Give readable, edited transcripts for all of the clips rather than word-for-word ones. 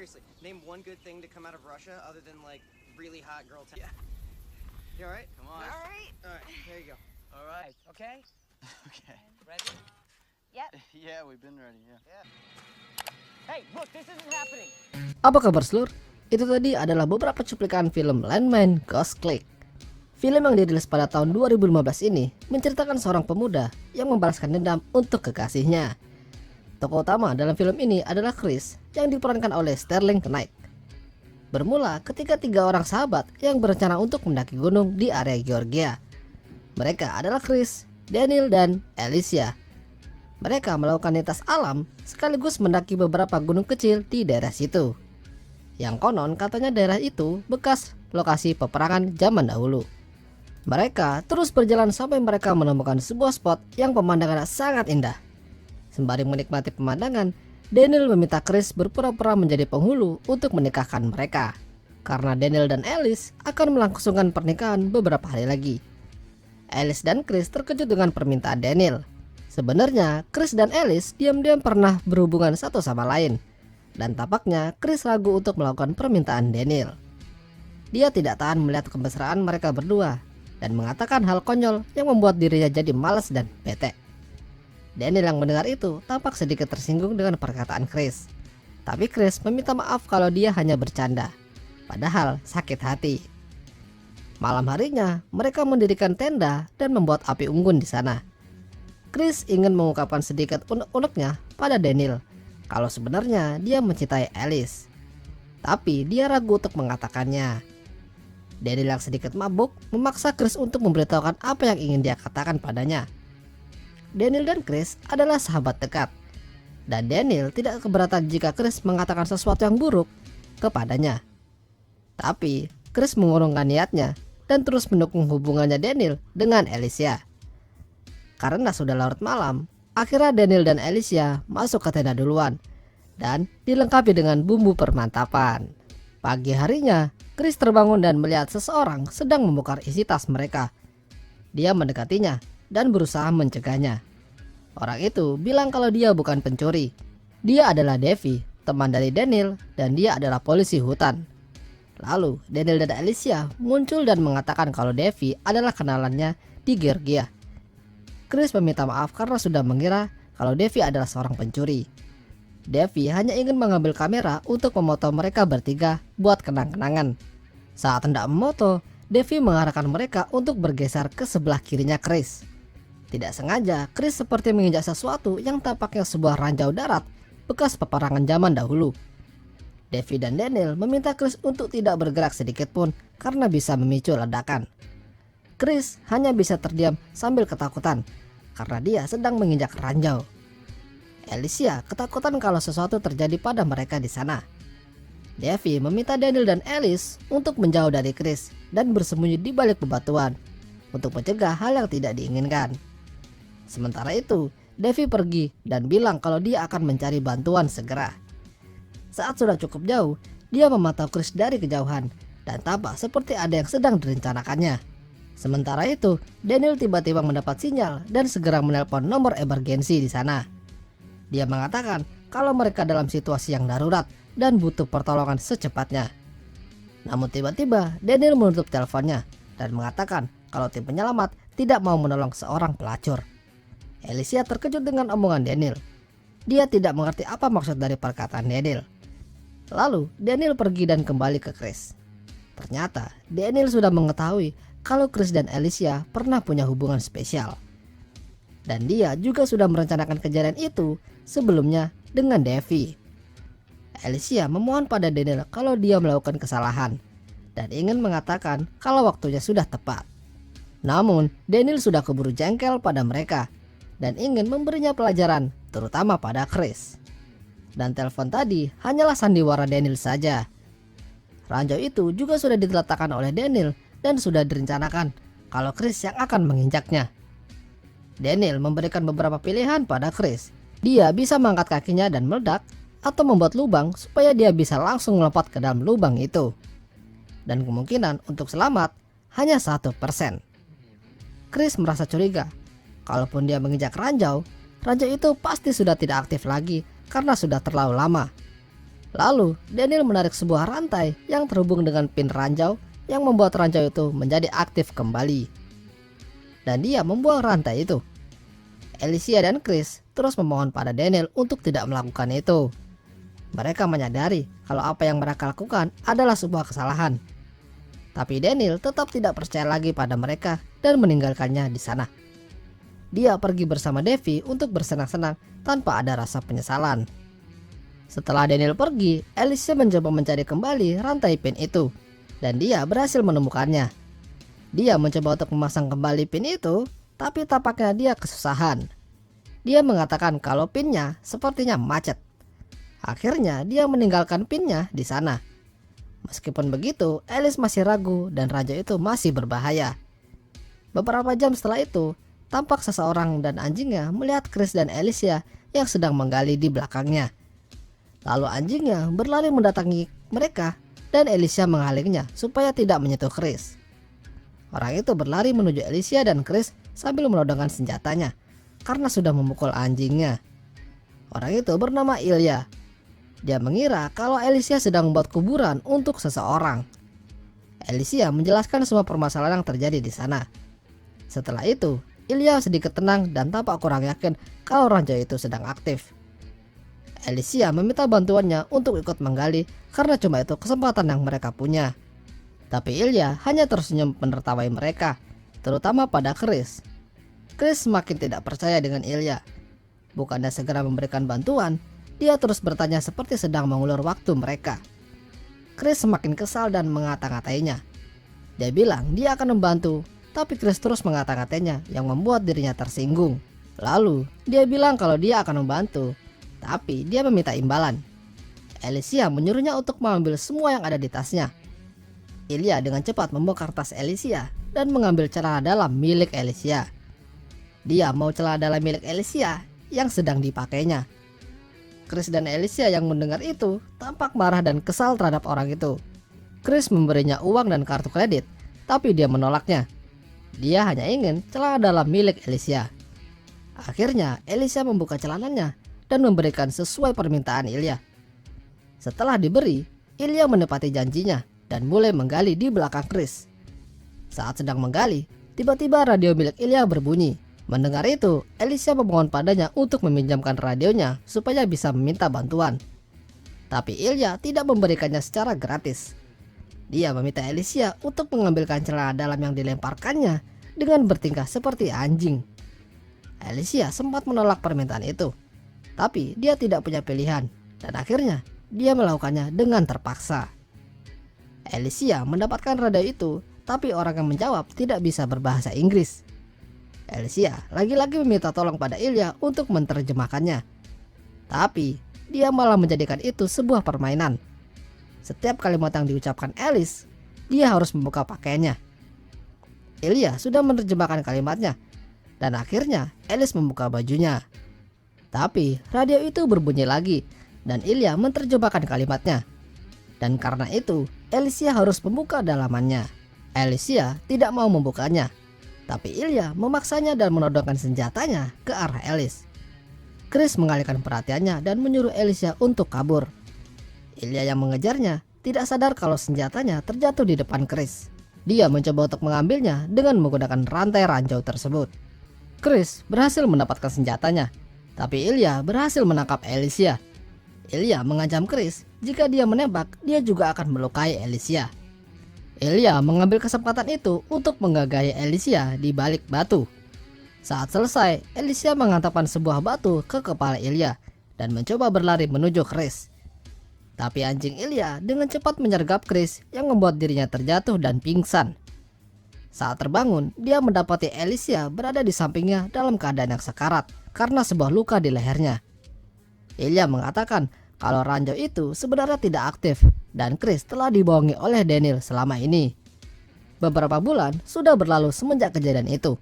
seriously, name one good thing to come out of Russia other than like really hot girl. Yeah. You all right? Come on. All right. All right. There you go. All right, okay? Okay. Ready? Yep. Yeah, we've been ready, yeah. Hey, look, this isn't happening. Apa kabar seluruh? Itu tadi adalah beberapa cuplikan film Landmine Ghost Click. Film yang dirilis pada tahun 2015 ini menceritakan seorang pemuda yang membalaskan dendam untuk kekasihnya. Tokoh utama dalam film ini adalah Chris yang diperankan oleh Sterling Knight. Bermula ketika 3 orang sahabat yang berencana untuk mendaki gunung di area Georgia. Mereka adalah Chris, Daniel, dan Alicia. Mereka melakukan lintas alam sekaligus mendaki beberapa gunung kecil di daerah situ. Yang konon katanya daerah itu bekas lokasi peperangan zaman dahulu. Mereka terus berjalan sampai mereka menemukan sebuah spot yang pemandangannya sangat indah. Sembari menikmati pemandangan, Daniel meminta Chris berpura-pura menjadi penghulu untuk menikahkan mereka. Karena Daniel dan Alice akan melangsungkan pernikahan beberapa hari lagi. Alice dan Chris terkejut dengan permintaan Daniel. Sebenarnya Chris dan Alice diam-diam pernah berhubungan satu sama lain. Dan tampaknya Chris ragu untuk melakukan permintaan Daniel. Dia tidak tahan melihat kemesraan mereka berdua dan mengatakan hal konyol yang membuat dirinya jadi malas dan bete. Daniel yang mendengar itu tampak sedikit tersinggung dengan perkataan Chris. Tapi Chris meminta maaf kalau dia hanya bercanda, padahal sakit hati. Malam harinya mereka mendirikan tenda dan membuat api unggun di sana. Chris ingin mengungkapkan sedikit unek-uneknya pada Daniel kalau sebenarnya dia mencintai Alice. Tapi dia ragu untuk mengatakannya. Daniel yang sedikit mabuk memaksa Chris untuk memberitahukan apa yang ingin dia katakan padanya. Daniel dan Chris adalah sahabat dekat. Dan Daniel tidak keberatan jika Chris mengatakan sesuatu yang buruk kepadanya. Tapi Chris mengurungkan niatnya dan terus mendukung hubungannya Daniel dengan Alicia. Karena sudah larut malam, akhirnya Daniel dan Alicia masuk ke tenda duluan dan dilengkapi dengan bumbu permantapan. Pagi harinya, Chris terbangun dan melihat seseorang sedang membongkar isi tas mereka. Dia mendekatinya dan berusaha mencegahnya. Orang itu bilang kalau dia bukan pencuri. Dia adalah Devi, teman dari Daniel, dan dia adalah polisi hutan. Lalu Daniel dan Alicia muncul dan mengatakan kalau Devi adalah kenalannya di Georgia. Chris meminta maaf karena sudah mengira kalau Devi adalah seorang pencuri. Devi hanya ingin mengambil kamera untuk memoto mereka bertiga buat kenang-kenangan. Saat hendak memoto, Devi mengarahkan mereka untuk bergeser ke sebelah kirinya Chris. Tidak sengaja, Chris seperti menginjak sesuatu yang tampaknya sebuah ranjau darat bekas peperangan zaman dahulu. Devi dan Daniel meminta Chris untuk tidak bergerak sedikit pun karena bisa memicu ledakan. Chris hanya bisa terdiam sambil ketakutan karena dia sedang menginjak ranjau. Alicia ketakutan kalau sesuatu terjadi pada mereka di sana. Devi meminta Daniel dan Alice untuk menjauh dari Chris dan bersembunyi di balik bebatuan untuk mencegah hal yang tidak diinginkan. Sementara itu, Devi pergi dan bilang kalau dia akan mencari bantuan segera. Saat sudah cukup jauh, dia memantau Chris dari kejauhan dan tampak seperti ada yang sedang direncanakannya. Sementara itu, Daniel tiba-tiba mendapat sinyal dan segera menelpon nomor emergensi di sana. Dia mengatakan kalau mereka dalam situasi yang darurat dan butuh pertolongan secepatnya. Namun tiba-tiba Daniel menutup teleponnya dan mengatakan kalau tim penyelamat tidak mau menolong seorang pelacur. Alicia terkejut dengan omongan Daniel. Dia tidak mengerti apa maksud dari perkataan Daniel. Lalu Daniel pergi dan kembali ke Chris. Ternyata Daniel sudah mengetahui kalau Chris dan Alicia pernah punya hubungan spesial. Dan dia juga sudah merencanakan kejadian itu sebelumnya dengan Devi. Alicia memohon pada Daniel kalau dia melakukan kesalahan dan ingin mengatakan kalau waktunya sudah tepat. Namun Daniel sudah keburu jengkel pada mereka dan ingin memberinya pelajaran, terutama pada Chris. Dan telepon tadi hanyalah sandiwara Daniel saja. Ranjau itu juga sudah diletakkan oleh Daniel dan sudah direncanakan kalau Chris yang akan menginjaknya. Daniel memberikan beberapa pilihan pada Chris. Dia bisa mengangkat kakinya dan meledak, atau membuat lubang supaya dia bisa langsung melompat ke dalam lubang itu. Dan kemungkinan untuk selamat hanya 1%. Chris merasa curiga. Kalaupun dia menginjak ranjau, ranjau itu pasti sudah tidak aktif lagi karena sudah terlalu lama. Lalu Daniel menarik sebuah rantai yang terhubung dengan pin ranjau yang membuat ranjau itu menjadi aktif kembali. Dan dia membuang rantai itu. Alicia dan Chris terus memohon pada Daniel untuk tidak melakukan itu. Mereka menyadari kalau apa yang mereka lakukan adalah sebuah kesalahan. Tapi Daniel tetap tidak percaya lagi pada mereka dan meninggalkannya di sana. Dia pergi bersama Devi untuk bersenang-senang tanpa ada rasa penyesalan. Setelah Daniel pergi, Alicia mencoba mencari kembali rantai pin itu dan dia berhasil menemukannya. Dia mencoba untuk memasang kembali pin itu, tapi tampaknya dia kesusahan. Dia mengatakan kalau pinnya sepertinya macet. Akhirnya dia meninggalkan pinnya di sana. Meskipun begitu, Alice masih ragu dan raja itu masih berbahaya. Beberapa jam setelah itu, tampak seseorang dan anjingnya melihat Chris dan Alicia yang sedang menggali di belakangnya. Lalu anjingnya berlari mendatangi mereka dan Alicia menghalingnya supaya tidak menyentuh Chris. Orang itu berlari menuju Alicia dan Chris sambil menodongkan senjatanya karena sudah memukul anjingnya. Orang itu bernama Ilya. Dia mengira kalau Alicia sedang membuat kuburan untuk seseorang. Alicia menjelaskan semua permasalahan yang terjadi di sana. Setelah itu, Ilya sedikit tenang dan tampak kurang yakin kalau ranjau itu sedang aktif. Alicia meminta bantuannya untuk ikut menggali karena cuma itu kesempatan yang mereka punya. Tapi Ilya hanya tersenyum menertawai mereka, terutama pada Chris. Chris semakin tidak percaya dengan Ilya. Bukannya segera memberikan bantuan, dia terus bertanya seperti sedang mengulur waktu mereka. Chris semakin kesal dan mengata-ngatainya. Dia bilang dia akan membantu, tapi Chris terus mengata-ngatainya yang membuat dirinya tersinggung. Lalu dia bilang kalau dia akan membantu, tapi dia meminta imbalan. Alicia menyuruhnya untuk mengambil semua yang ada di tasnya. Ilya dengan cepat membongkar tas Alicia dan mengambil celana dalam milik Alicia. Dia mau celana dalam milik Alicia yang sedang dipakainya. Chris dan Alicia yang mendengar itu tampak marah dan kesal terhadap orang itu. Chris memberinya uang dan kartu kredit, tapi dia menolaknya. Dia hanya ingin celana dalam milik Alicia. Akhirnya Alicia membuka celananya dan memberikan sesuai permintaan Ilya. Setelah diberi, Ilya menepati janjinya dan mulai menggali di belakang Chris. Saat sedang menggali, tiba-tiba radio milik Ilya berbunyi. Mendengar itu, Alicia memohon padanya untuk meminjamkan radionya supaya bisa meminta bantuan. Tapi Ilya tidak memberikannya secara gratis. Dia meminta Alicia untuk mengambilkan celana dalam yang dilemparkannya dengan bertingkah seperti anjing. Alicia sempat menolak permintaan itu, tapi dia tidak punya pilihan dan akhirnya dia melakukannya dengan terpaksa. Alicia mendapatkan radio itu, tapi orang yang menjawab tidak bisa berbahasa Inggris. Alicia lagi-lagi meminta tolong pada Ilya untuk menerjemahkannya. Tapi dia malah menjadikan itu sebuah permainan. Setiap kalimat yang diucapkan Alice, dia harus membuka pakaiannya. Ilya sudah menerjemahkan kalimatnya dan akhirnya Alice membuka bajunya. Tapi radio itu berbunyi lagi dan Ilya menerjemahkan kalimatnya. Dan karena itu, Alicia harus membuka dalamannya. Alicia tidak mau membukanya, tapi Ilya memaksanya dan menodongkan senjatanya ke arah Alice. Chris mengalihkan perhatiannya dan menyuruh Alicia untuk kabur. Ilya yang mengejarnya tidak sadar kalau senjatanya terjatuh di depan Chris. Dia mencoba untuk mengambilnya dengan menggunakan rantai ranjau tersebut. Chris berhasil mendapatkan senjatanya, tapi Ilya berhasil menangkap Alicia. Ilya mengancam Chris jika dia menembak, dia juga akan melukai Alicia. Ilya mengambil kesempatan itu untuk menggagahi Alicia di balik batu. Saat selesai, Alicia menghantamkan sebuah batu ke kepala Ilya dan mencoba berlari menuju Chris. Tapi anjing Ilya dengan cepat menyergap Chris yang membuat dirinya terjatuh dan pingsan. Saat terbangun, dia mendapati Alicia berada di sampingnya dalam keadaan yang sekarat karena sebuah luka di lehernya. Ilya mengatakan kalau ranjau itu sebenarnya tidak aktif dan Chris telah dibohongi oleh Daniel selama ini. Beberapa bulan sudah berlalu semenjak kejadian itu.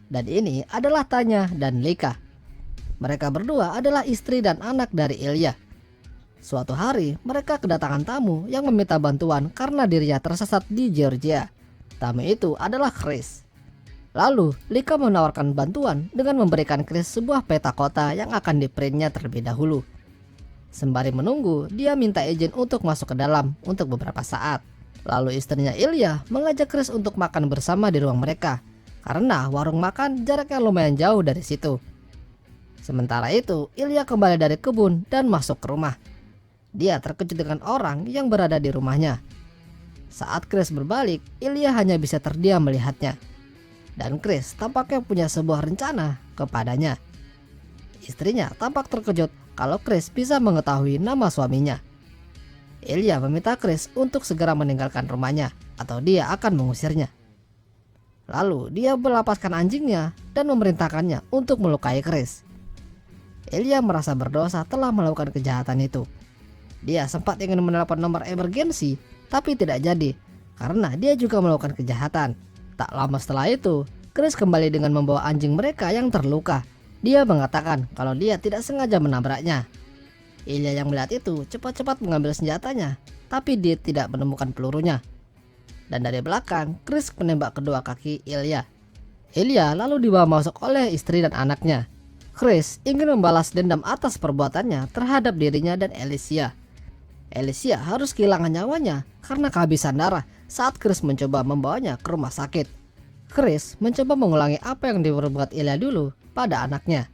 Dan ini adalah Tanya dan Lika. Mereka berdua adalah istri dan anak dari Ilya. Suatu hari mereka kedatangan tamu yang meminta bantuan karena dirinya tersesat di Georgia. Tamu itu adalah Chris. Lalu Lika menawarkan bantuan dengan memberikan Chris sebuah peta kota yang akan diprintnya terlebih dahulu. Sembari menunggu, dia minta izin untuk masuk ke dalam untuk beberapa saat. Lalu istrinya Ilya mengajak Chris untuk makan bersama di ruang mereka, karena warung makan jaraknya lumayan jauh dari situ. Sementara itu, Ilya kembali dari kebun dan masuk ke rumah. Dia terkejut dengan orang yang berada di rumahnya. Saat Chris berbalik, Ilya hanya bisa terdiam melihatnya. Dan Chris tampaknya punya sebuah rencana kepadanya. Istrinya tampak terkejut kalau Chris bisa mengetahui nama suaminya. Ilya meminta Chris untuk segera meninggalkan rumahnya atau dia akan mengusirnya. Lalu dia melapaskan anjingnya dan memerintahkannya untuk melukai Chris. Ilya merasa berdosa telah melakukan kejahatan itu. Dia sempat ingin menelepon nomor emergensi, tapi tidak jadi karena dia juga melakukan kejahatan. Tak lama setelah itu, Chris kembali dengan membawa anjing mereka yang terluka. Dia mengatakan kalau dia tidak sengaja menabraknya. Ilya yang melihat itu cepat-cepat mengambil senjatanya, tapi dia tidak menemukan pelurunya. Dan dari belakang, Chris menembak kedua kaki Ilya. Ilya lalu dibawa masuk oleh istri dan anaknya. Chris ingin membalas dendam atas perbuatannya terhadap dirinya dan Alicia. Alicia harus kehilangan nyawanya karena kehabisan darah saat Chris mencoba membawanya ke rumah sakit. Chris mencoba mengulangi apa yang diperbuat Ilya dulu pada anaknya.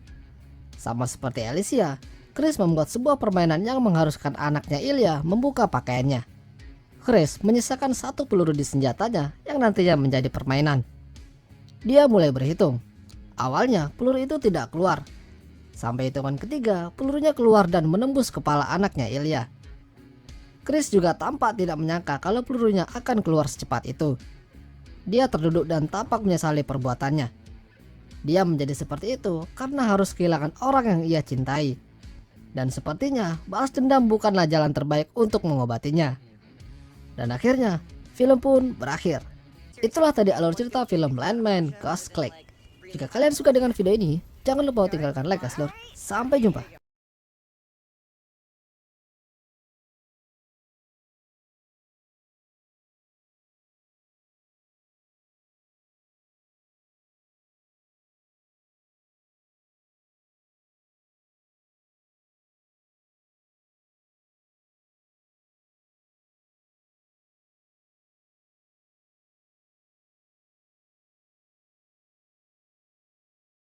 Sama seperti Alicia, Chris membuat sebuah permainan yang mengharuskan anaknya Ilya membuka pakaiannya. Chris menyisakan satu peluru di senjatanya yang nantinya menjadi permainan. Dia mulai berhitung. Awalnya peluru itu tidak keluar. Sampai hitungan ketiga, pelurunya keluar dan menembus kepala anaknya Ilya. Chris juga tampak tidak menyangka kalau pelurunya akan keluar secepat itu. Dia terduduk dan tampak menyesali perbuatannya. Dia menjadi seperti itu karena harus kehilangan orang yang ia cintai. Dan sepertinya balas dendam bukanlah jalan terbaik untuk mengobatinya. Dan akhirnya film pun berakhir. Itulah tadi alur cerita film Landman Ghost Click. Jika kalian suka dengan video ini, jangan lupa tinggalkan like ya, Slur. Sampai jumpa.